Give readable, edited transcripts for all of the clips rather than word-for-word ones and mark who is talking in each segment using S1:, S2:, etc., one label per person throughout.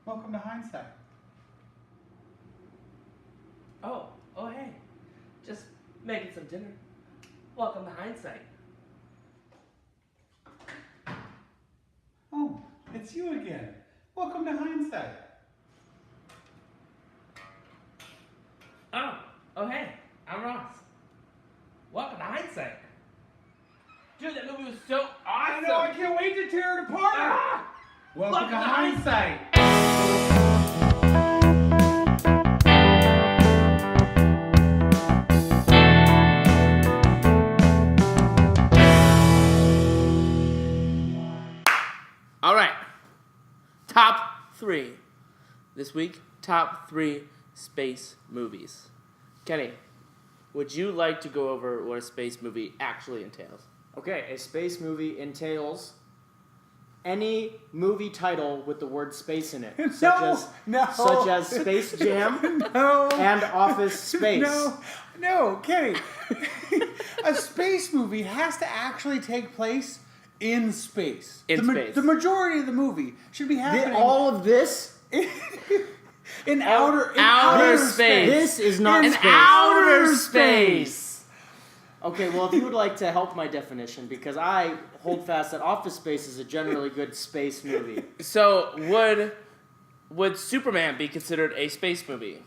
S1: Welcome to Hindsight.
S2: Oh, hey. Just making some dinner. Welcome to Hindsight.
S1: Oh, it's you again. Welcome to Hindsight.
S2: Oh, hey. I'm Ross. Welcome to Hindsight. Dude, that movie was so awesome.
S1: I know, I can't wait to tear it apart.
S2: Ah!
S1: Welcome to Hindsight.
S2: All right. Top 3. This week, top 3 space movies. Kenny, would you like to go over what a space movie actually entails?
S3: Okay, a space movie entails any movie title with the word space in it, such as Space Jam and Office Space.
S1: No, Kenny. A space movie has to actually take place in space.
S2: Space.
S1: The majority of the movie should be happening.
S3: All of this
S1: in outer
S2: space.
S3: This is not
S2: in
S3: space.
S2: outer space.
S3: Okay, well, if you would like to help my definition, because I hold fast that Office Space is a generally good space movie.
S2: So, would Superman be considered a space movie?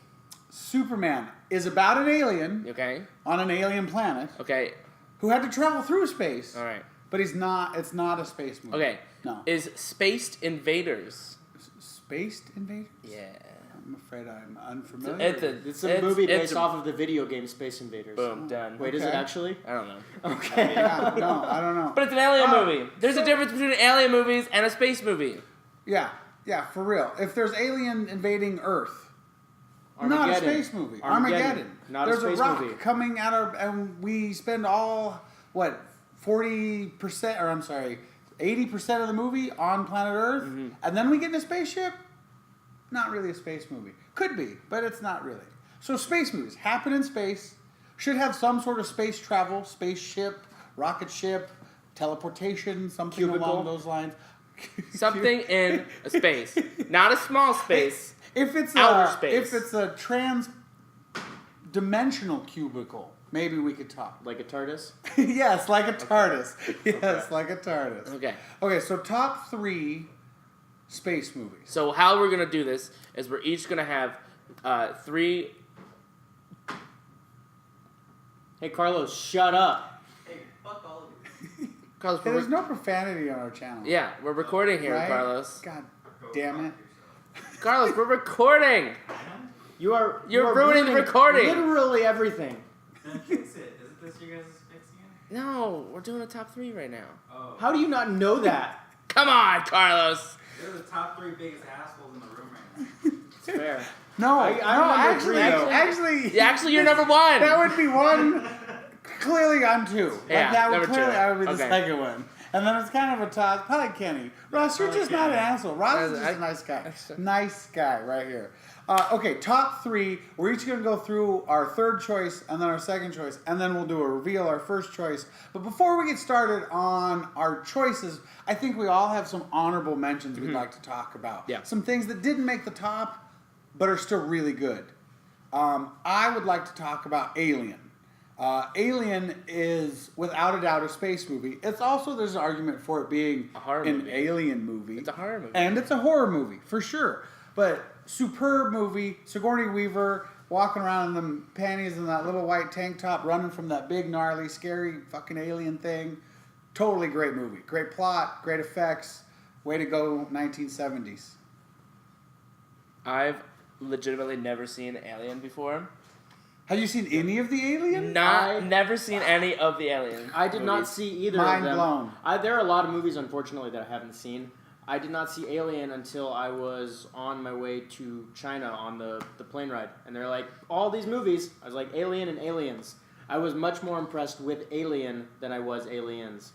S1: Superman is about an alien
S2: Okay.
S1: on an alien planet
S2: Okay.
S1: who had to travel through space.
S2: All right.
S1: But it's not a space movie.
S2: Okay.
S1: No.
S2: Is Spaced Invaders?
S1: Spaced Invaders?
S2: Yeah.
S1: I'm afraid I'm unfamiliar.
S3: It's a movie based off of the video game Space Invaders.
S2: Boom, done.
S3: Wait, is it
S1: Okay.
S3: actually?
S2: I don't know.
S3: Okay.
S1: No, I don't know.
S2: But it's an alien movie. There's a difference between alien movies and a space movie.
S1: Yeah, for real. If there's alien invading Earth, not a space movie. Armageddon.
S3: Not
S1: There's
S3: a space
S1: rock
S3: movie.
S1: coming at and we spend 40%, or I'm sorry, 80% of the movie on planet Earth, and then we get in a spaceship? Not really a space movie. Could be, but it's not really. So space movies happen in space, should have some sort of space travel, spaceship, rocket ship, teleportation, something along those lines.
S2: Something in a space. Not a small space.
S1: If it's
S2: outer space.
S1: If it's a trans-dimensional cubicle, maybe we could talk.
S3: Like a TARDIS?
S1: Yes, like a TARDIS. Yes, like a TARDIS.
S2: Okay,
S1: so top 3 space movies.
S2: So how we're going to do this is we're each going to have 3...
S3: Hey, Carlos, shut up.
S4: Hey, fuck all of you.
S2: Carlos,
S1: Hey, there's no profanity on our channel.
S2: Yeah, we're recording here,
S1: right?
S2: Carlos.
S1: God damn it.
S2: Carlos, we're recording.
S3: You're
S2: ruining the recording.
S3: Literally everything.
S4: Then fix it. Isn't this your guys' fix again?
S2: No, we're doing a top 3 right now.
S4: Oh.
S3: How do you not know that?
S2: Come on, Carlos.
S4: They're the top 3 biggest assholes in the room right now.
S3: It's fair.
S1: No,
S3: I'm number 3, though.
S1: actually,
S2: You're number 1.
S1: that would be one. Clearly, I'm 2.
S2: Yeah,
S1: that would
S2: number 2.
S1: clearly I would be the
S2: Okay.
S1: second one. And then it's kind of a toss. Probably Kenny. Ross, you're just not an asshole. Ross is just
S2: I-
S1: a nice guy. Nice guy right here. Okay, top 3. We're each going to go through our third choice and then our second choice, and then we'll do a reveal, our first choice. But before we get started on our choices, I think we all have some honorable mentions we'd like to talk about.
S2: Yeah.
S1: Some things that didn't make the top, but are still really good. I would like to talk about Alien. Alien is, without a doubt, a space movie. It's also, there's an argument for it being
S2: A horror
S1: an
S2: movie.
S1: alien movie.
S2: It's a horror movie.
S1: And it's a horror movie, for sure. But superb movie. Sigourney Weaver walking around in them panties and that little white tank top, running from that big, gnarly, scary fucking alien thing. Totally great movie. Great plot, great effects. Way to go, 1970s.
S2: I've legitimately never seen Alien before.
S1: Have you seen any of the Alien?
S2: Never seen any of the Alien.
S3: I did not
S2: movies.
S3: see either
S1: Mind
S3: of them.
S1: blown.
S3: There are a lot of movies, unfortunately, that I haven't seen. I did not see Alien until I was on my way to China on the plane ride. And they're like, all these movies. I was like, Alien and Aliens. I was much more impressed with Alien than I was Aliens.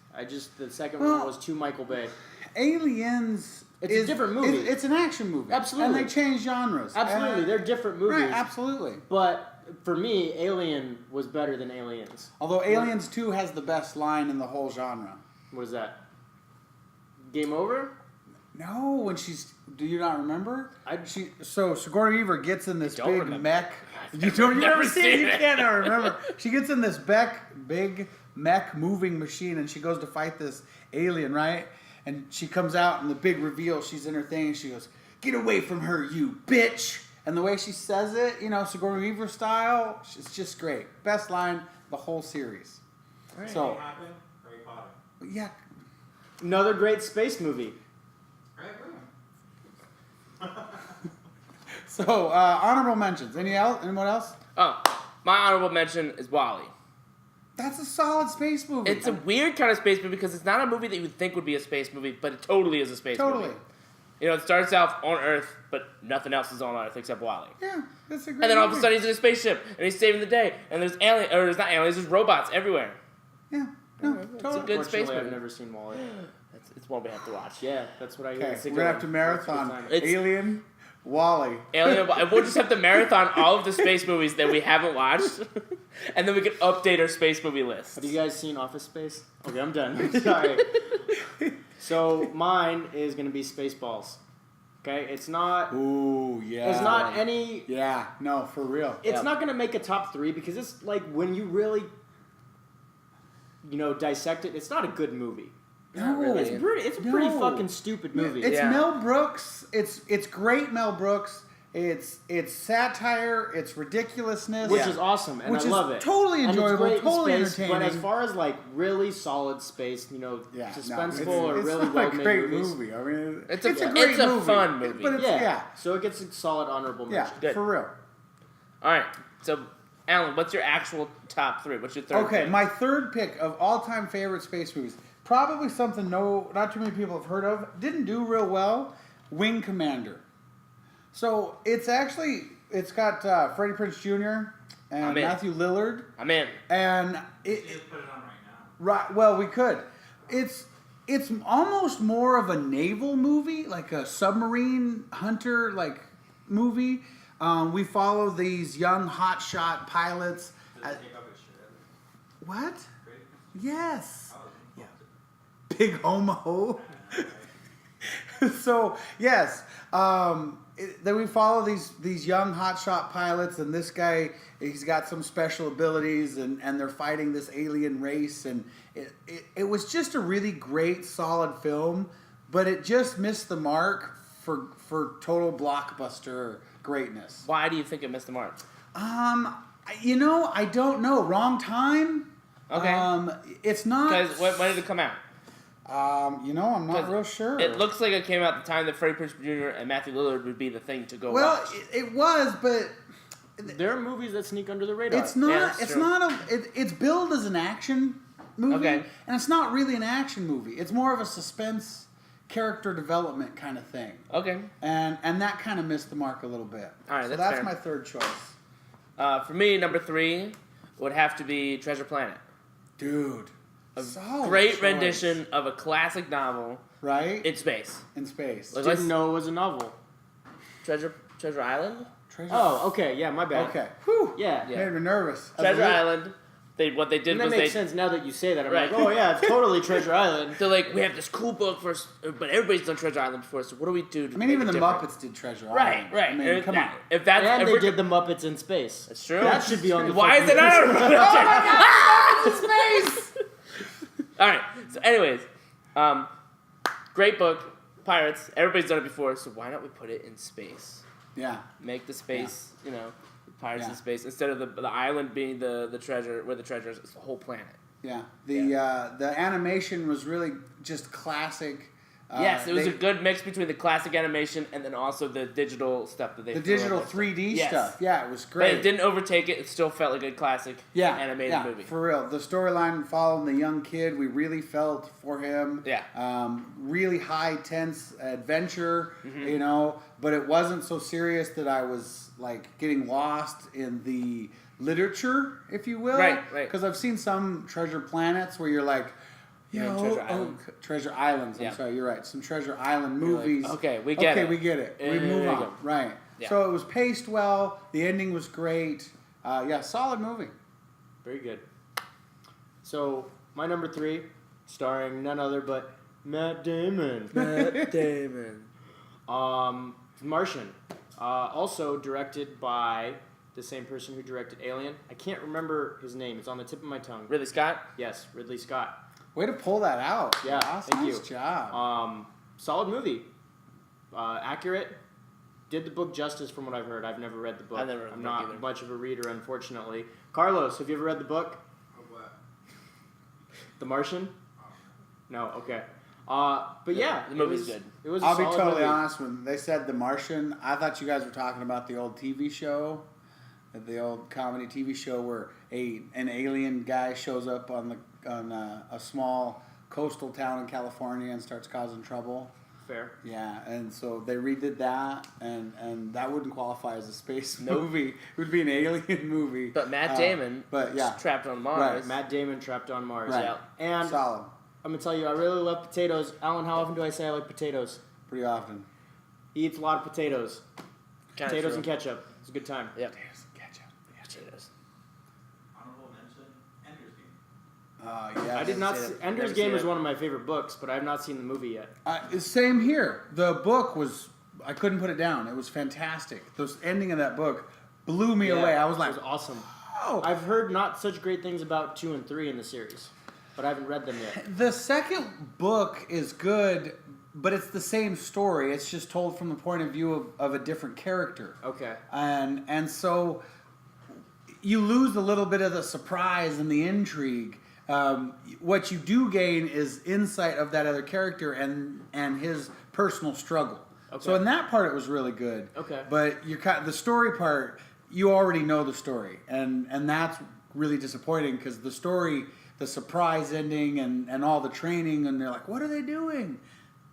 S3: The second one was too Michael Bay.
S1: Aliens
S3: It's a different movie.
S1: It's an action movie.
S3: Absolutely.
S1: And they change genres.
S3: Absolutely,
S1: And-
S3: they're different movies.
S1: Right, absolutely.
S3: But for me, Alien was better than Aliens.
S1: Although Aliens 2 has the best line in the whole genre.
S3: What is that? Game over?
S1: No, when she's. Do you not remember?
S3: I-
S1: So Sigourney Weaver gets in this
S3: don't
S1: big
S3: remember.
S1: mech. You don't. You
S2: never
S1: never seen it.
S2: seen
S1: You
S2: it.
S1: can't remember. She gets in this big mech moving machine, and she goes to fight this alien, right? And she comes out, and the big reveal. She's in her thing, and she goes, "Get away from her, you bitch!" And the way she says it, Sigourney Weaver style, it's just great. Best line the whole series. So
S4: Anything happen? Harry Potter.
S1: yeah,
S3: Another great space movie.
S4: Right,
S1: so honorable mentions. Anyone else?
S2: Oh, my honorable mention is Wall-E.
S1: That's a solid space movie.
S2: It's a weird kind of space movie because it's not a movie that you would think would be a space movie, but it totally is a space
S1: totally.
S2: movie. It starts off on Earth, but nothing else is on Earth except Wall-E.
S1: Yeah, that's a great.
S2: And then all of a
S1: movie.
S2: sudden he's in a spaceship and he's saving the day. And there's there's not aliens, there's robots everywhere.
S1: Yeah, no,
S2: It's a
S1: totally.
S2: good space
S3: Unfortunately, I've
S2: movie.
S3: never seen Wall-E.
S2: It's one we have to watch.
S3: Yeah, that's what I hear.
S1: Okay,
S3: It's a
S1: we're
S3: good
S1: gonna have to
S3: one.
S1: marathon
S3: That's a good time.
S2: It's-
S1: Alien, Wall-E.
S2: Alien, we'll just have to marathon all of the space movies that we haven't watched, and then we can update our space movie list.
S3: Have you guys seen Office Space? Okay, I'm done. Sorry. So mine is gonna be Spaceballs. Okay, it's not.
S1: Ooh, yeah.
S3: It's not any.
S1: Yeah, no, for real.
S3: It's
S2: Yeah.
S3: not gonna make a top 3 because it's like when you really, dissect it. It's not a good movie.
S2: Not really.
S3: It's a pretty
S1: No.
S3: fucking stupid movie.
S1: It's
S2: Yeah.
S1: Mel Brooks. It's great Mel Brooks. It's satire. It's ridiculousness.
S3: Which is awesome, and
S1: Which
S3: I
S1: is
S3: love it.
S1: totally
S3: And it's
S1: enjoyable,
S3: great in
S1: totally
S3: space, But
S1: entertaining.
S3: as far as like really solid space,
S1: Yeah, no,
S3: suspenseful or
S1: it's
S3: really
S1: not
S3: well
S1: a
S3: made
S1: great
S3: movies.
S1: movie. I mean,
S2: It's
S1: it's
S2: a-
S1: a great
S2: it's a
S1: movie.
S2: fun movie.
S1: But it's,
S3: Yeah. So it gets a solid honorable
S1: yeah,
S3: mention.
S2: Good.
S1: for real.
S2: All right, so Alan, what's your actual top 3? What's your third?
S1: Okay,
S2: pick?
S1: my third pick of all-time favorite space movies, probably something not too many people have heard of, didn't do real well, Wing Commander. So it's got Freddie Prinze Jr. and
S2: I'm in.
S1: Matthew Lillard,
S2: I'm in.
S1: and
S4: You just put it on right now.
S1: right. Well, we could. It's almost more of a naval movie, like a submarine hunter movie. We follow these young hotshot pilots.
S4: Does it take off its shirt?
S1: What?
S4: Great.
S1: Yes.
S4: Oh,
S1: Yeah. Big homo. So yes, then we follow these young hotshot pilots, and this guy, he's got some special abilities, and they're fighting this alien race, and it was just a really great, solid film, but it just missed the mark for total blockbuster greatness.
S2: Why do you think it missed the mark?
S1: I don't know. Wrong time.
S2: Okay.
S1: It's not.
S2: Because when did it come out?
S1: I'm not
S2: 'Cause
S1: real sure.
S2: It looks like it came out at the time that Freddie Prinze Jr. and Matthew Lillard would be the thing to go
S1: Well,
S2: watch.
S1: it was, but
S3: There are movies that sneak under the radar.
S1: it's not.
S2: that's
S1: it's
S2: true.
S1: not it's billed as an action movie,
S2: Okay.
S1: and it's not really an action movie. It's more of a suspense, character development kind of thing,
S2: Okay.
S1: and that kind of missed the mark a little bit.
S2: All right,
S1: so
S2: that's
S1: that's
S2: fair.
S1: my third choice,
S2: For me, number 3 would have to be Treasure Planet.
S1: dude.
S2: A
S1: Solid
S2: great
S1: choice.
S2: rendition of a classic novel
S1: right?
S2: in space.
S1: In space.
S2: Like-
S3: Didn't know it was a novel.
S2: Treasure Island?
S1: Treasure.
S3: Oh, okay. Yeah, my bad.
S1: okay. Whew.
S3: Yeah.
S2: Yeah.
S1: Made me nervous.
S2: Treasure Island. What they did
S3: And that
S2: was
S3: makes
S2: they
S3: sense now that you say that. I'm
S2: Right.
S3: like, oh yeah, it's totally Treasure Island.
S2: they're like, we have this cool book for, but everybody's done Treasure Island before. So what do we do? To
S1: I mean,
S2: make
S1: even
S2: it
S1: the
S2: different?
S1: Muppets did Treasure
S2: Right,
S1: Island.
S2: right.
S1: I mean, come on.
S2: If that's
S3: And
S2: if
S3: they
S2: we're-
S3: did the Muppets in space.
S2: That's true.
S3: That should be on the
S2: Why is
S3: fucking
S2: it not?
S1: It's space.
S2: All right. So, anyways, great book, Pirates. Everybody's done it before, so why not we put it in space?
S1: Yeah.
S2: Make the space, Pirates
S1: Yeah.
S2: in space instead of the island being the treasure where the treasure is. It's the whole planet.
S1: Yeah, the animation was really just classic.
S2: Yes, it was
S1: they-
S2: a good mix between the classic animation and then also the digital stuff that they.
S1: the
S2: threw
S1: digital
S2: in there.
S1: 3D
S2: Yes.
S1: stuff. Yeah, it was
S2: But
S1: great.
S2: it didn't overtake it. It still felt like a classic animated movie.
S1: For real. The storyline following the young kid, we really felt for him.
S2: Yeah.
S1: Really high, tense adventure,
S2: Mm-hmm.
S1: but it wasn't so serious that I was like getting lost in the literature, if you will.
S2: Right.
S1: Because I've seen some treasure planets where you're like,
S2: You're in Treasure Island.
S1: Treasure Islands. I'm
S2: Yeah.
S1: sorry, you're right. Some Treasure Island
S2: You're like,
S1: movies.
S2: okay, we get it.
S1: We get it. We
S2: There
S1: move
S2: you
S1: on.
S2: go.
S1: Right.
S2: Yeah.
S1: So it was paced well. The ending was great. Solid movie.
S3: Very good. So my number 3, starring none other but Matt Damon.
S2: Matt Damon.
S3: Martian. Also directed by the same person who directed Alien. I can't remember his name. It's on the tip of my tongue.
S2: Ridley Scott.
S3: Yes, Ridley Scott.
S1: Way to pull that out.
S3: Yeah,
S1: Ross.
S3: thank
S1: Nice
S3: you.
S1: job.
S3: Solid movie. Accurate. Did the book justice from what I've heard. I've never read the book.
S2: I've never read the
S3: I'm
S2: book
S3: not
S2: either.
S3: much of a reader, unfortunately. Carlos, have you ever read the book?
S4: Of what?
S3: The Martian? No, okay. But yeah,
S2: the movie's
S3: it was,
S2: good.
S3: It was. A
S1: I'll be
S3: solid
S1: totally
S3: movie.
S1: honest. When they said The Martian, I thought you guys were talking about the old TV show, the old comedy TV show where an alien guy shows up on a small coastal town in California and starts causing trouble.
S3: Fair.
S1: Yeah, and so they redid that, and that wouldn't qualify as a space
S2: Nope.
S1: movie. It would be an alien movie.
S2: But Matt Damon.
S1: But yeah,
S2: was trapped on Mars.
S1: Right.
S3: Matt Damon trapped on Mars.
S1: Right.
S3: Yeah. And
S1: solid,
S3: I'm gonna tell you, I really love potatoes. Alan, how often do I say I like potatoes?
S1: pretty often.
S3: He eats a lot of potatoes.
S2: Kinda
S3: Potatoes
S2: true.
S3: and ketchup. It's a good time.
S2: Yep.
S1: Ketchup.
S2: Potatoes.
S4: Honorable mention, Ender's Game.
S1: Yeah,
S3: I did not.
S2: seen
S3: See,
S2: it.
S3: Ender's
S2: Never
S3: Game
S2: seen
S3: is
S2: it.
S3: one of my favorite books, but I have not seen the movie yet.
S1: Same here. The book was, I couldn't put it down. It was fantastic. The ending of that book blew me away. I was like,
S3: it was awesome.
S1: oh.
S3: I've heard not such great things about 2 and 3 in the series, but I haven't read them yet.
S1: The second book is good, but it's the same story. It's just told from the point of view of a different character.
S3: Okay.
S1: And so you lose a little bit of the surprise and the intrigue. What you do gain is insight of that other character and his personal struggle.
S3: Okay.
S1: So in that part, it was really good.
S3: Okay.
S1: But the story part, you already know the story, and that's really disappointing because the story, the surprise ending, and all the training, and they're like, what are they doing?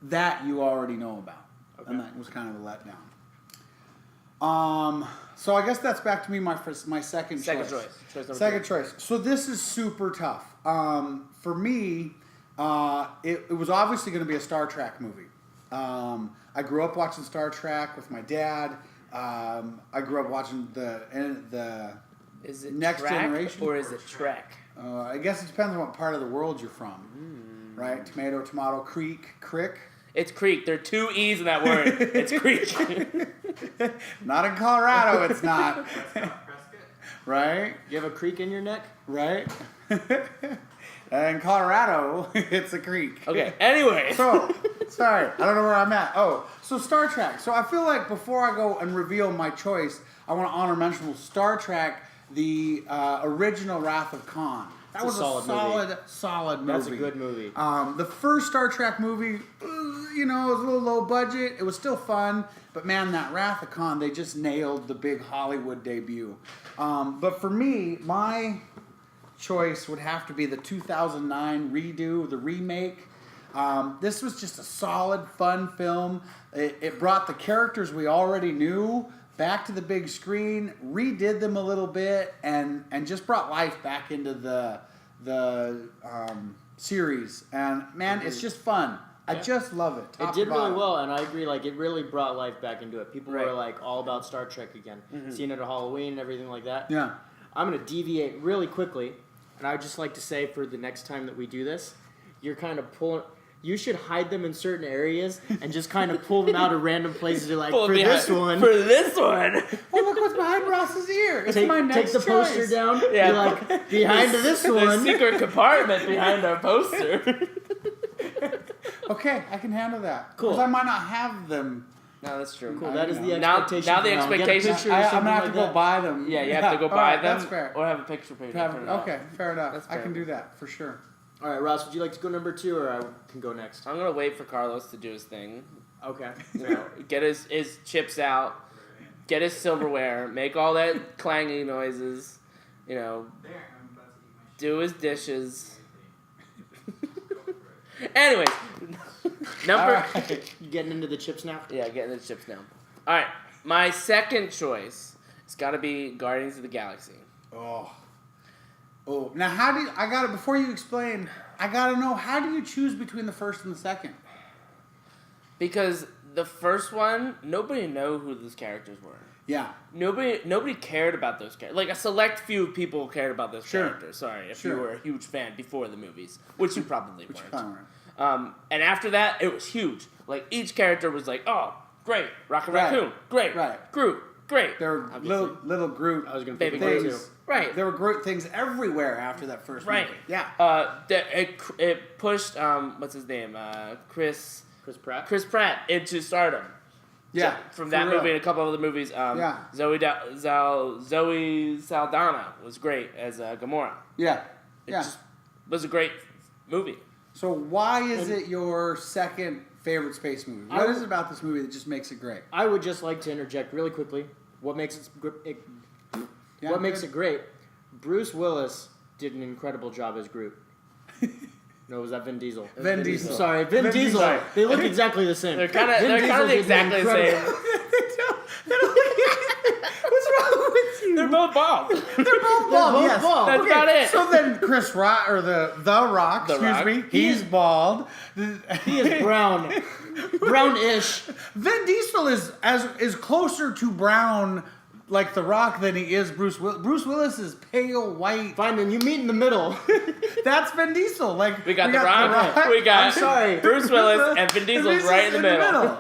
S1: That you already know about,
S3: Okay.
S1: and that was kind of a letdown. So I guess that's back to me. My second
S2: Second
S1: choice.
S2: choice. Choice number
S1: Second
S2: 2.
S1: choice. So this is super tough. For me, it was obviously going to be a Star Trek movie. I grew up watching Star Trek with my dad. I grew up watching the
S2: Is it
S1: Next
S2: track
S1: Generation?
S2: or is it Trek?
S1: I guess it depends on what part of the world you're from, right? Tomato, tomato, crick.
S2: It's Creek. There are 2 E's in that word. It's Creek.
S1: Not in Colorado, it's not.
S4: Prescott Prescott.
S1: Right?
S3: You have a creek in your neck?
S1: Right? In Colorado, it's a creek.
S2: Okay, anyway.
S1: So, sorry, I don't know where I'm at. Oh, so Star Trek. So I feel like before I go and reveal my choice, I want to honor mention Star Trek, the original Wrath of Khan. That
S3: It's
S1: was
S3: a solid movie.
S1: movie.
S3: That's a good movie.
S1: The first Star Trek movie, it was a little low budget. It was still fun, but man, that Wrath of Khan, they just nailed the big Hollywood debut. But for me, my choice would have to be the 2009 redo, the remake. This was just a solid, fun film. It brought the characters we already knew back to the big screen, redid them a little bit, and just brought life back into the series. And man, it's just fun. I just love it.
S3: It
S1: top
S3: did
S1: to
S3: really
S1: bottom.
S3: well, and I agree. Like, it really brought life back into it. People
S2: Right.
S3: were like all about Star Trek again, seeing it at Halloween and everything like that.
S1: Yeah.
S3: I'm going to deviate really quickly, and I'd just like to say for the next time that we do this, you're kind of pulling. You should hide them in certain areas and just kind of pull them out of random places. You're like,
S2: Pull
S3: for
S2: behind-
S3: this one,
S2: For this one.
S1: Oh, look what's behind Ross's ear. It's my
S3: take
S1: next
S3: the
S1: choice.
S3: poster down.
S2: Yeah.
S3: You're like, behind this
S2: The
S3: one.
S2: secret compartment behind our poster.
S1: Okay, I can handle that.
S3: Cool.
S1: Because I might not have them.
S2: No, that's true.
S3: Cool,
S1: I
S3: that is
S1: know.
S3: the
S2: Now-
S3: expectation.
S2: now the
S3: Get a
S2: expectation-
S3: picture or
S1: I'm
S3: something
S1: gonna have
S3: like
S1: to go
S3: that.
S1: buy them.
S2: Yeah, you have to go
S1: all
S2: buy
S1: right,
S2: them
S1: That's fair.
S2: or have a picture page.
S1: Okay, fair enough.
S2: That's
S1: I can
S2: fair.
S1: do that for sure.
S3: All right, Ross, would you like to go number 2, or I can go next?
S2: I'm gonna wait for Carlos to do his thing.
S3: Okay.
S2: You know, get his chips out, get his silverware, make all that clanging noises. You know,
S4: There, I'm about to eat my shit.
S2: do his dishes. Anyways, number.
S1: All right.
S3: You getting into the chips now?
S2: Yeah, getting the chips now. All right, my second choice has got to be Guardians of the Galaxy.
S1: Oh. Now how do you, I got to before you explain, I got to know how do you choose between the first and the second?
S2: Because the first one, nobody knew who those characters were.
S1: Yeah.
S2: Nobody cared about those characters. Like, a select few people cared about those
S1: Sure.
S2: characters. Sorry, if
S1: Sure.
S2: you were a huge fan before the movies, which you probably
S1: Which
S2: weren't.
S1: kind
S2: And after that, it was huge. Like, each character was like, oh, great. Rocket
S1: Right.
S2: Raccoon, great.
S1: Right.
S2: Groot, great.
S1: There were
S3: Obviously.
S1: little Groot
S3: I was gonna
S2: Baby
S3: pick Groot
S2: Groot.
S3: too.
S2: Right.
S1: There were Groot things everywhere after that first
S2: Right.
S1: movie. Yeah.
S2: It pushed, what's his name? Chris
S3: Chris Pratt.
S2: into stardom.
S1: Yeah.
S2: So, from
S1: for
S2: that
S1: real.
S2: movie and a couple other movies.
S1: Yeah.
S2: Zoe Saldana was great as Gamora.
S1: Yeah.
S2: It
S1: Yeah.
S2: just was a great movie.
S1: So why is it your second favorite space movie? What is it about this movie that just makes it great?
S3: I would just like to interject really quickly. What makes
S1: Yeah,
S3: what makes
S1: good.
S3: it great? Bruce Willis did an incredible job as Groot. No, was that Vin Diesel? It was
S1: Vin Diesel.
S3: Sorry, Vin
S1: Vin
S3: Diesel.
S1: Diesel.
S3: They look exactly the same.
S2: They're kind of
S3: Vin Diesel did an
S2: exactly the
S3: incredible-
S2: same.
S1: What's wrong with you?
S2: They're both bald.
S1: They're both bald.
S3: both
S1: Yes.
S3: bald.
S2: That's about it.
S1: So then Chris Rock or the Rock,
S2: The
S1: excuse
S2: Rock.
S1: me, he's bald.
S3: He is brown, brownish.
S1: Vin Diesel is closer to brown like The Rock than he is Bruce Willis. Bruce Willis is pale white.
S3: Fine, then you meet in the middle.
S1: That's Vin Diesel. Like
S2: We got The Rock. We got
S3: I'm sorry.
S2: Bruce Willis and Vin Diesel's right in the middle.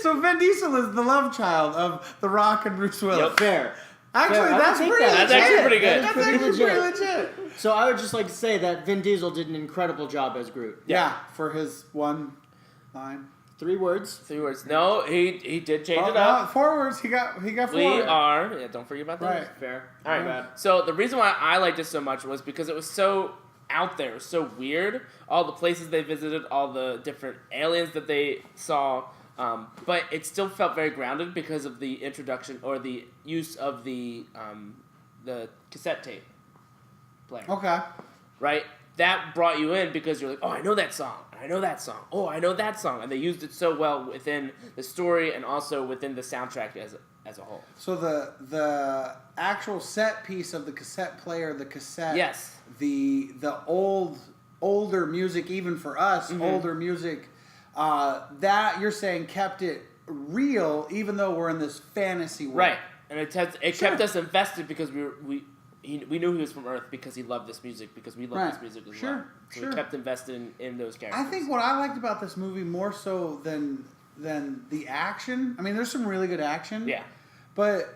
S1: So Vin Diesel is the love child of The Rock and Bruce Willis.
S2: Yep.
S3: Fair.
S1: Actually,
S3: Fair. I
S1: that's
S3: would take
S1: pretty
S3: that.
S2: That's actually
S1: legit.
S2: pretty good.
S1: That's
S3: Pretty
S1: actually
S3: legit.
S1: pretty legit.
S3: So I would just like to say that Vin Diesel did an incredible job as Groot.
S1: Yeah, for his one line.
S3: 3 words.
S2: 3 words. No, he did change
S1: Oh,
S2: it up.
S1: no, 4 words. He got 4.
S2: We are. Yeah, don't forget about that.
S1: Right.
S3: Fair.
S2: All right.
S3: My bad.
S2: So the reason why I liked it so much was because it was so out there, so weird. All the places they visited, all the different aliens that they saw, but it still felt very grounded because of the introduction or the use of the cassette tape player.
S1: Okay.
S2: Right? That brought you in because you're like, oh, I know that song. I know that song. Oh, I know that song. And they used it so well within the story and also within the soundtrack as a whole.
S1: So the actual set piece of the cassette player, the cassette,
S2: Yes.
S1: the older music, even for us,
S2: Mm-hmm.
S1: older music, that you're saying kept it real, even though we're in this fantasy world.
S2: Right. And it
S1: Sure.
S2: kept us invested because we knew he was from Earth because he loved this music, because we love
S1: Right.
S2: this music as
S1: Sure,
S2: well. So
S1: sure.
S2: we kept invested in those characters.
S1: I think what I liked about this movie more so than the action. I mean, there's some really good action.
S2: Yeah.
S1: But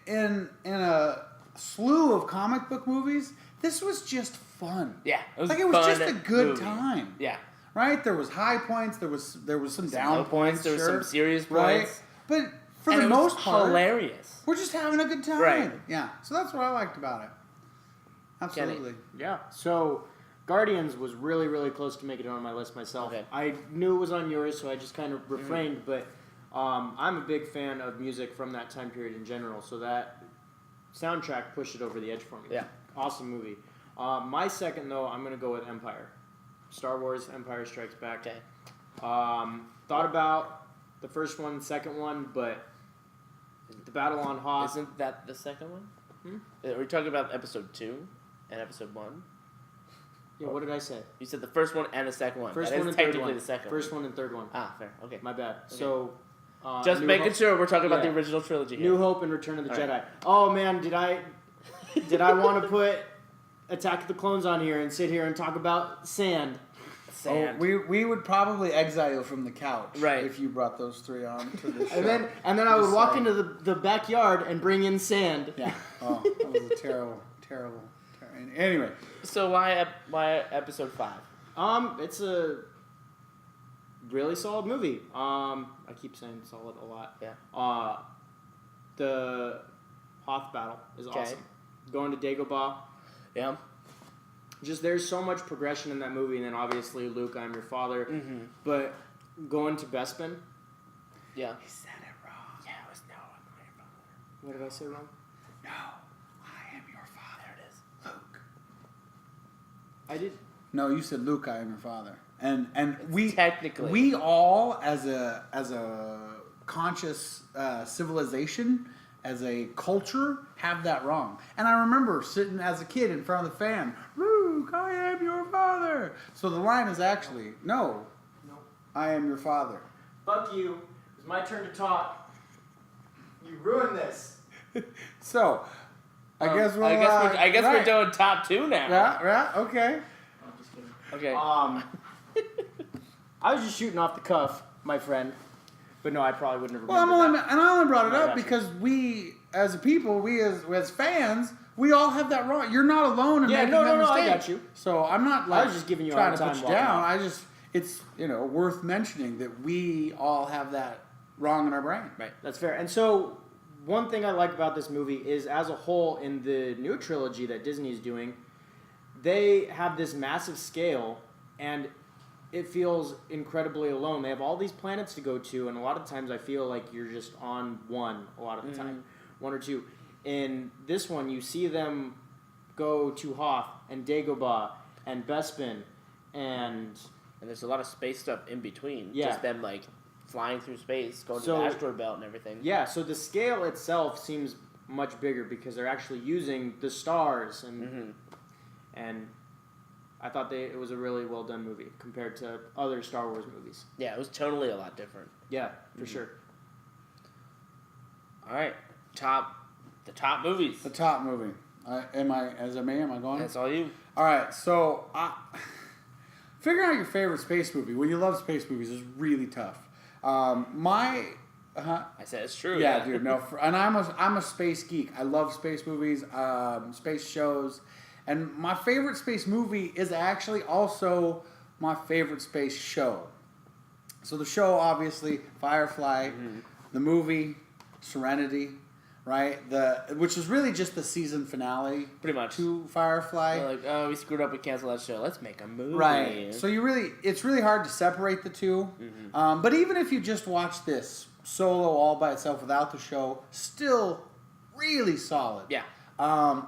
S1: in a slew of comic book movies, this was just fun.
S2: Yeah. It was
S1: Like it was
S2: fun
S1: just a good
S2: movie.
S1: time.
S2: Yeah.
S1: Right? There was high points. There was some down
S2: Low points. There
S1: sure,
S2: were some serious
S1: right?
S2: points.
S1: But for
S2: And
S1: the
S2: it was
S1: most part,
S2: hilarious.
S1: we're just having a good time.
S2: Right.
S1: Yeah. So that's what I liked about it. Absolutely.
S3: Yeah. So Guardians was really, really close to making it on my list myself.
S2: Okay.
S3: I knew it was on yours, so I just kind of refrained. But I'm a big fan of music from that time period in general, so that soundtrack pushed it over the edge for me.
S2: Yeah.
S3: Awesome movie. My second, though, I'm going to go with Empire. Star Wars Empire Strikes Back.
S2: Okay.
S3: Thought about the first one, the second one, but the Battle on Hoth.
S2: Isn't that the second one? Are we talking about episode 2 and episode 1?
S3: Yeah, what did I say?
S2: You said the first one and the second one.
S3: First
S2: That
S3: one
S2: is
S3: and third
S2: technically
S3: one.
S2: the second
S3: First one and third one.
S2: Ah, fair. Okay.
S3: My bad.
S2: Okay.
S3: So,
S2: Just
S3: New
S2: making
S3: Hope-
S2: sure we're talking about
S3: Yeah.
S2: the original trilogy.
S3: New
S2: here.
S3: Hope and Return of the
S2: All
S3: Jedi.
S2: right.
S3: Oh man, did I want to put Attack of the Clones on here and sit here and talk about sand?
S2: Sand.
S1: Oh, we would probably exile you from the couch
S2: Right.
S1: if you brought those 3 on to this show.
S3: And then I would
S1: Just
S3: walk
S1: saying.
S3: into the backyard and bring in sand.
S1: Yeah. Oh, that was a terrible. Anyway,
S2: So why episode 5?
S3: It's a really solid movie. I keep saying solid a lot.
S2: Yeah.
S3: The Hoth battle is
S2: Okay.
S3: awesome. Going to Dagobah.
S2: Yeah.
S3: Just there's so much progression in that movie, and then obviously Luke, I'm your father.
S2: Mm-hmm.
S3: But going to Bespin,
S2: Yeah.
S1: he said it wrong.
S2: Yeah, it was no, I'm not your father.
S3: what did I say wrong?
S1: No, I am your father.
S2: There it is.
S1: Luke.
S3: I did.
S1: No, you said Luke, I am your father. And we
S2: Technically.
S1: we all as a conscious civilization, as a culture, have that wrong. And I remember sitting as a kid in front of the fan, Luke, I am your father. So the line is actually, no, I am your father.
S3: Fuck you. It's my turn to talk. You ruined this.
S1: So, I guess we'll.
S2: I guess we're
S1: right.
S2: doing top 2 now.
S1: Yeah, okay.
S3: I'm just kidding.
S2: Okay.
S3: I was just shooting off the cuff, my friend. But no, I probably wouldn't have
S1: Well,
S3: remembered that.
S1: I only brought it
S3: I
S1: up
S3: got you.
S1: because we, as a people, we as fans, we all have that wrong. You're not alone in
S3: Yeah,
S1: making
S3: no,
S1: that
S3: no, no, I
S1: mistake.
S3: got you.
S1: So I'm not
S3: I
S1: like
S3: was just giving you a
S1: trying
S3: hard
S1: to put
S3: time
S1: you
S3: walking
S1: down.
S3: out.
S1: It's worth mentioning that we all have that wrong in our brain.
S2: Right.
S3: That's fair. And so, one thing I like about this movie is, as a whole, in the new trilogy that Disney is doing, they have this massive scale, and it feels incredibly alone. They have all these planets to go to, and a lot of times I feel like you're just on one a lot of the time, one or two. In this one, you see them go to Hoth and Dagobah and Bespin, and
S2: there's a lot of space stuff in between.
S3: Yeah.
S2: Just them like flying through space, going to
S3: So-
S2: the asteroid belt and everything.
S3: yeah, so the scale itself seems much bigger because they're actually using the stars and I thought it was a really well done movie compared to other Star Wars movies.
S2: Yeah, it was totally a lot different.
S3: Yeah, for sure.
S2: All right, the top movies.
S1: The top movie. Am I going?
S2: That's all you.
S1: All right, so figuring out your favorite space movie when you love space movies is really tough.
S2: I said it's true.
S1: Yeah, dude. No, and I'm a space geek. I love space movies, space shows, and my favorite space movie is actually also my favorite space show. So the show, obviously, Firefly, the movie, Serenity, right? Which is really just the season finale,
S2: Pretty much.
S1: to Firefly.
S2: They're like, oh, we screwed up. We canceled that show. Let's make a movie.
S1: Right. So it's really hard to separate the two. But even if you just watch this solo all by itself without the show, still really solid.
S2: Yeah.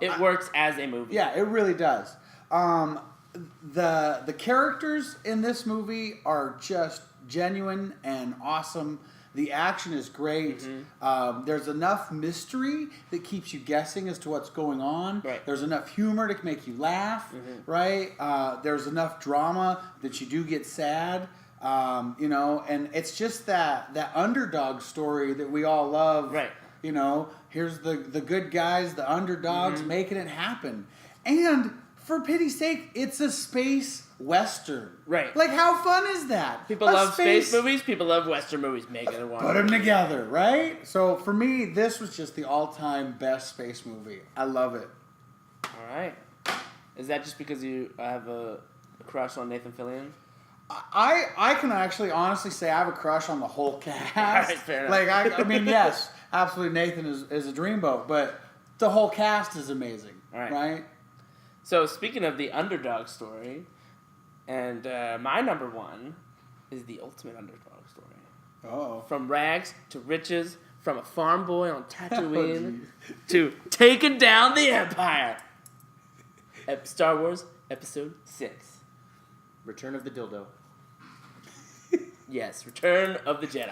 S2: It works as a movie.
S1: Yeah, it really does. The characters in this movie are just genuine and awesome. The action is great. There's enough mystery that keeps you guessing as to what's going on.
S2: Right.
S1: There's enough humor to make you laugh. Right. There's enough drama that you do get sad. And it's just that underdog story that we all love.
S2: Right.
S1: Here's the good guys, the underdogs, making it happen. And for pity's sake, it's a space western.
S2: Right.
S1: Like, how fun is that?
S2: People love space movies. People love Western movies. Make it one.
S1: Put them together, right? So for me, this was just the all-time best space movie. I love it.
S2: All right. Is that just because you have a crush on Nathan Fillion?
S1: I can actually honestly say I have a crush on the whole cast.
S2: All right, fair enough.
S1: Like, I mean, yes, absolutely, Nathan is a dreamboat, but the whole cast is amazing,
S2: All right.
S1: right?
S2: So speaking of the underdog story, and my number one is the ultimate underdog story.
S1: Oh.
S2: From rags to riches, from a farm boy on Tatooine
S1: Oh,
S2: to taking down the Empire. Star Wars Episode 6.
S3: Return of the Dildo.
S2: Yes, Return of the Jedi.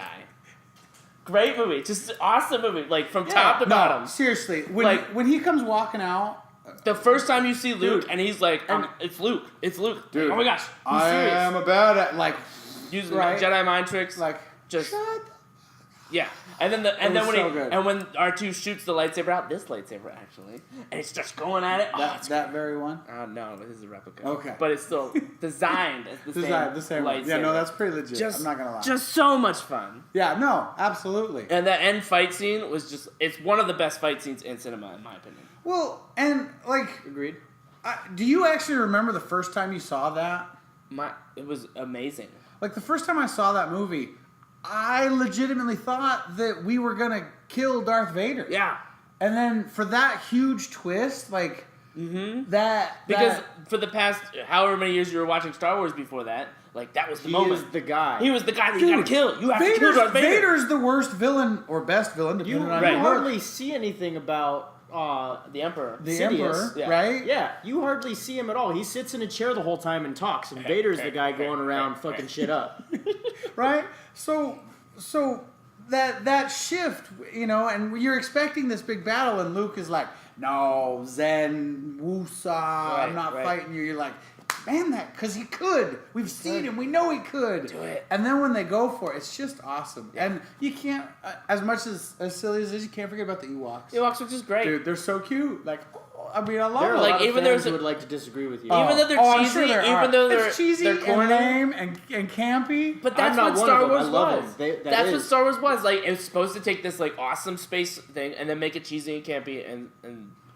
S2: Great movie, just an awesome movie, like from top to
S1: No,
S2: bottom.
S1: seriously,
S2: Like-
S1: when he comes walking out,
S2: The first time you see Luke,
S1: Dude.
S2: and he's like, it's Luke.
S1: Dude,
S2: Oh my gosh, he's
S1: I
S2: serious.
S1: am about it. Like,
S2: Using
S1: right?
S2: Jedi mind tricks.
S1: like
S2: Just-
S1: shut
S2: Yeah, and then
S1: was so good.
S2: when R2 shoots the lightsaber out, this lightsaber actually, and it starts going at it.
S1: that very one.
S2: No, this is a replica.
S1: Okay.
S2: but it's still designed as the
S1: The same one.
S2: lightsaber.
S1: Yeah, no, that's pretty legit.
S2: just
S1: I'm not gonna lie.
S2: just so much fun.
S1: Yeah, no, absolutely.
S2: And that end fight scene was it's one of the best fight scenes in cinema, in my opinion.
S1: Well, and like,
S3: Agreed.
S1: do you actually remember the first time you saw that?
S2: It was amazing.
S1: Like the first time I saw that movie, I legitimately thought that we were gonna kill Darth Vader.
S2: Yeah,
S1: And then for that huge twist, like
S2: because for the past however many years you were watching Star Wars before that, like that was the
S3: He
S2: moment.
S3: is the guy.
S2: He was the guy that you gotta kill. You have to kill
S1: Vader's,
S2: Darth Vader.
S1: Vader's the worst villain or best villain,
S3: You
S1: depending on
S2: right.
S1: who you
S3: hardly
S1: look.
S3: see anything about
S2: The Emperor.
S1: The
S3: Sidious.
S1: Emperor,
S2: Yeah.
S1: right?
S3: Yeah, you hardly see him at all. He sits in a chair the whole time and talks, and Vader's the guy going around fucking shit up.
S1: Right? So that shift, and you're expecting this big battle, and Luke is like, "No, Zen, Wusa, I'm not
S2: right.
S1: fighting you." You're like, "Man, because he could. We've seen him. We know he could."
S2: Do it.
S1: And then when they go for it, it's just awesome. And you can't, as much as silly as it is, you can't forget about the Ewoks.
S2: Ewoks, which is great.
S1: Dude, they're so cute. Like, I mean, I love
S3: There are
S1: it.
S3: a
S2: Like,
S3: lot of
S2: even
S3: fans
S2: there's
S3: who
S2: a-
S3: would like to disagree with you.
S2: Even though they're
S1: I'm
S2: cheesy,
S1: sure there
S2: even
S1: are.
S2: though they're
S1: It's cheesy
S2: they're corny.
S1: and lame and campy.
S2: But
S3: I'm
S2: that's
S3: not
S2: what
S3: one
S2: Star
S3: of them. I
S2: Wars
S3: love
S2: was.
S3: them. That
S2: That's what
S3: is.
S2: Star Wars was. Like, it was supposed to take this like awesome space thing and then make it cheesy and campy and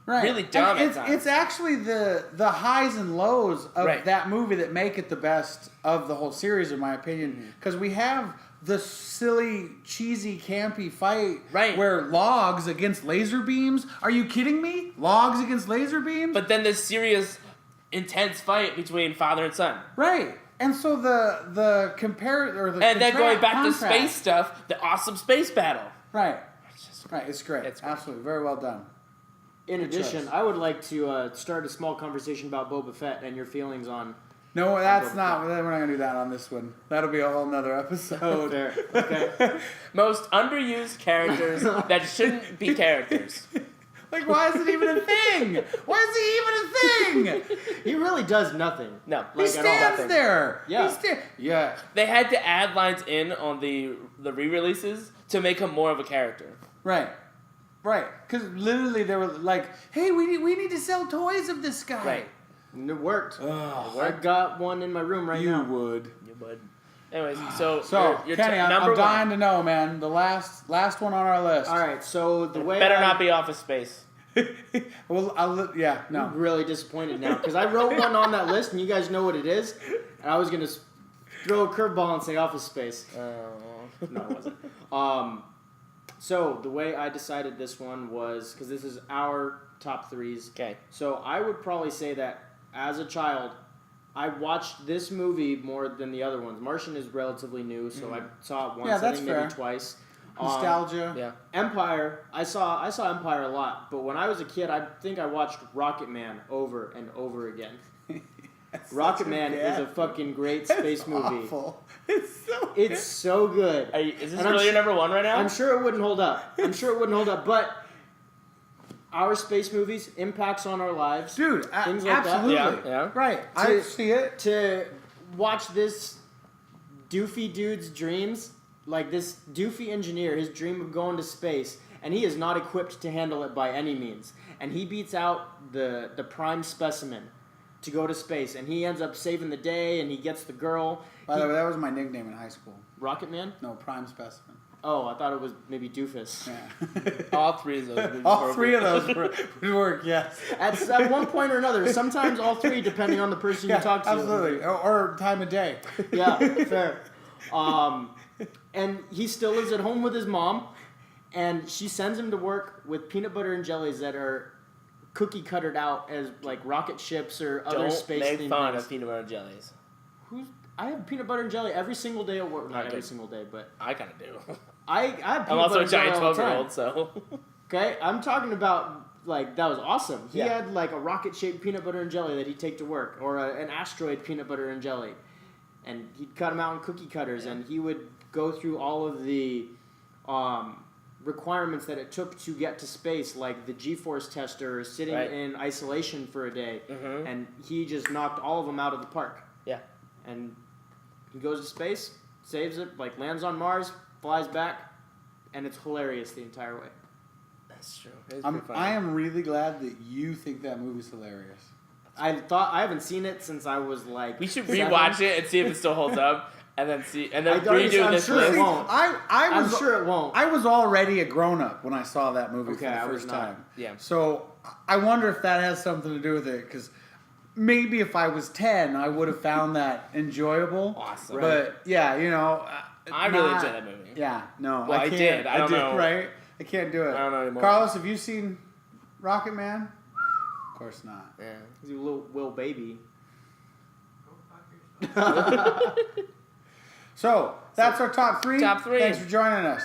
S2: really dumb
S1: And
S2: at times.
S1: it's actually the highs and lows of
S2: Right.
S1: that movie that make it the best of the whole series, in my opinion. Because we have the silly, cheesy, campy fight
S2: Right.
S1: where logs against laser beams. Are you kidding me? Logs against laser beams?
S2: But then this serious, intense fight between father and son.
S1: Right. And so the compare or the
S2: And then going back to
S1: contrast-
S2: space stuff, the awesome space battle.
S1: Right.
S2: It's just
S1: Right. It's great.
S2: It's great.
S1: Absolutely. Very well done.
S3: In
S1: Good
S3: addition,
S1: choice.
S3: I would like to start a small conversation about Boba Fett and your feelings on.
S1: No, that's
S3: Boba
S1: not. We're not going to do that on this one. That'll be a whole nother episode.
S3: Fair. Okay.
S2: most underused characters that shouldn't be characters.
S1: Like, why is it even a thing? Why is he even a thing?
S3: He really does nothing.
S2: No.
S1: He
S3: Like, at all.
S1: stands
S2: nothing.
S1: there.
S3: Yeah.
S1: Yeah.
S2: They had to add lines in on the re-releases to make him more of a character.
S1: Right. Right. Because literally they were like, hey, we need to sell toys of this guy.
S2: Right.
S3: And it worked.
S1: Ugh.
S3: I got one in my room right
S1: You
S3: now.
S1: would.
S2: You would. Anyways, so your
S1: Kenny,
S2: number
S1: I'm dying
S2: one.
S1: to know, man. The last one on our list.
S3: All right, so the way
S2: Better
S3: I-
S2: not be Office Space.
S1: Well, no.
S3: I'm really disappointed now because I wrote one on that list and you guys know what it is, and I was gonna throw a curveball and say Office Space. No, it wasn't. So the way I decided this one was because this is our top threes.
S2: Okay.
S3: So I would probably say that as a child, I watched this movie more than the other ones. Martian is relatively new, so I saw it once,
S1: Yeah,
S3: I
S1: that's
S3: think
S1: fair.
S3: maybe twice.
S1: Nostalgia.
S2: Yeah.
S3: Empire, I saw Empire a lot, but when I was a kid, I think I watched Rocket Man over and over again. Rocket Man is a fucking great space movie.
S1: Awful. It's so
S3: It's so good.
S2: Is this
S3: And I'm
S2: really your
S3: su-
S2: number one right now?
S3: I'm sure it wouldn't hold up. But our space movies impacts on our lives.
S1: Dude,
S3: Things like that.
S1: absolutely.
S2: Yeah.
S1: Right. I see it.
S3: To watch this doofy dude's dreams, like this doofy engineer, his dream of going to space, and he is not equipped to handle it by any means. And he beats out the prime specimen to go to space, and he ends up saving the day, and he gets the girl.
S1: By the way, that was my nickname in high school.
S3: Rocket Man?
S1: No, prime specimen.
S3: Oh, I thought it was maybe Doofus.
S1: Yeah.
S2: All three of those.
S1: All three of those would work, yes.
S3: At one point or another, sometimes all three, depending on the person you talk to.
S1: Absolutely. Or time of day.
S3: Yeah, fair. And he still lives at home with his mom, and she sends him to work with peanut butter and jellies that are cookie cuttered out as like rocket ships or other
S2: Don't
S3: space
S2: make
S3: themed
S2: fun
S3: things.
S2: of peanut butter and jellies.
S3: I have peanut butter and jelly every single day at work. Not
S2: Okay.
S3: every single day, but
S2: I kind of do.
S3: I have peanut
S2: I'm also
S3: butter
S2: a
S3: and jelly
S2: giant
S3: all the time.
S2: 12-year-old, so.
S3: Okay, I'm talking about like that was awesome. He
S2: Yeah.
S3: had like a rocket-shaped peanut butter and jelly that he'd take to work, or an asteroid peanut butter and jelly, and he'd cut them out in cookie cutters, and he would go through all of the requirements that it took to get to space, like the G-force tester, sitting
S2: Right.
S3: in isolation for a day,
S2: Mhm.
S3: and he just knocked all of them out of the park.
S2: Yeah.
S3: And he goes to space, saves it, like lands on Mars, flies back, and it's hilarious the entire way.
S2: That's true. It's pretty funny.
S1: I am really glad that you think that movie's hilarious.
S3: I haven't seen it since I was like.
S2: We should
S3: 7.
S2: rewatch it and see if it still holds up, and then
S3: I'm
S2: redo this
S3: sure it
S2: list.
S3: won't. I'm
S1: was,
S3: sure it won't.
S1: I was already a grown up when I saw that movie
S3: Okay,
S1: for
S3: I
S1: the
S3: was
S1: first
S3: not.
S1: time.
S2: Yeah.
S1: So I wonder if that has something to do with it, because maybe if I was 10, I would have found that enjoyable.
S2: Awesome.
S1: But yeah,
S2: I really enjoyed that movie.
S1: Yeah, no,
S2: Well, I
S1: can't.
S2: did. I don't know.
S1: Right? I can't do it.
S2: I don't know anymore.
S1: Carlos, have you seen Rocket Man? Of course not.
S2: Yeah.
S3: He's a little baby.
S4: Go fuck yourself.
S1: So that's our top three.
S2: Top three.
S1: Thanks for joining us.